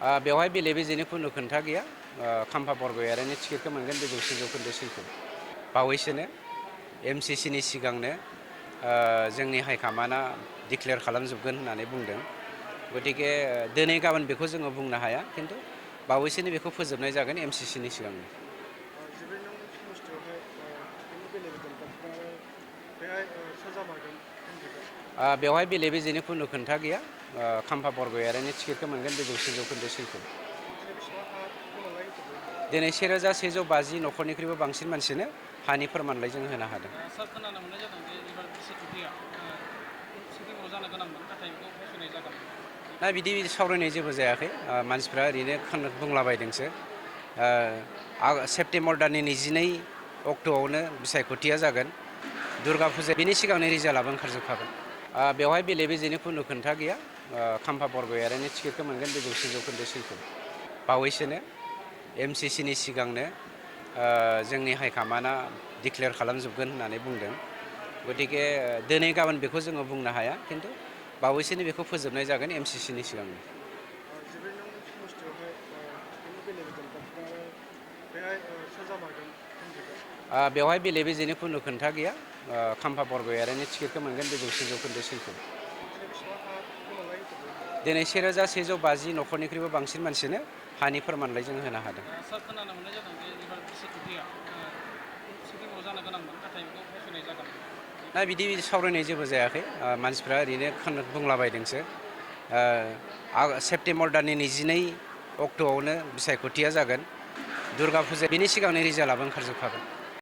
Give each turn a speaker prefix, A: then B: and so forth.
A: बेवहाय बेले बेजेनि खुनु खोथा गैया। खाम्फा बरगयारिनि टिकेटखौ मोनगोन बे 100% सैथो। बावैसोनो MCCनि सिगांनो जोंनि हाइकामान्डआ डिक्लेयार खालामजोबगोन होननानै बुंदों। गतिके दिनै गाबोन बेखौ जोङो बुंनो हाया, खिन्थु बावैसोनो बेखौ फोजोबनाय जागोन MCCनि सिगांनो। बेवहाय बेले बेजेनि खुनु खोथा गैया। खाम्फा बरगयारिनि टिकेटखौ मोनगोन बे 100% सैथो। दिनै 1150 न'खरनिख्रुइबो बांसिन मानसिनो हानि फोरमानलाइ जों होनो हादों।
B: सार, खोनानो मोननाय जादों जे एबार बिसायख'थिया सिगाङाव जानो गोनांमोन, नाथाय बेखौ फसंनाय जागोन।
A: दा बिदि सावरायनाय जेबो जायाखै। मानसिफ्रा ओरैनो बुंलाबायदोंसो। सेप्तेम्बर दाननि 22 अक्ट'आवनो बिसायख'थिया जागोन। दुर्गा फुजा बेनि सिगांनो रिजाल्टआबो ओंखारजोबखागोन। बेवहाय बेले बेजेनि खुनु खोथा गैया। खाम्फा बरगयारिनि टिकेटखौ मोनगोन बे 100% सैथो। बावैसोनो MCCनि सिगांनो जोंनि हाइकामान्डआ डिक्लेयार खालामजोबगोन होननानै बुंदों। गतिके दिनै गाबोन बेखौ जोङो बुंनो हाया, खिन्थु बावैसोनो बेखौ फोजोबनाय जागोन MCCनि सिगांनो। बेवहाय बेले बेजेनि खुनु खोथा गैया। खाम्फा बरगयारिनि टिकेटखौ मोनगोन बे 100% सैथो। दिनै 1150 न'खरनिख्रुइबो बांसिन मानसिनो हानि फोरमानलाइ जों होनो हादों।
B: सार, खोनानो मोननाय जादों जे एबार बिसायख'थिया सिगाङाव जानो गोनांमोन, नाथाय बेखौ फसंनाय जागोन।
A: दा बिदि सावरायनाय जेबो जायाखै। मानसिफ्रा ओरैनो बुंलाबायदोंसो। सेप्तेम्बर दाननि 22 अक्ट'आवनो बिसायख'थिया जागोन। दुर्गा फुजा बेनि सिगांनो रिजाल्टआबो ओंखारजोबखागोन।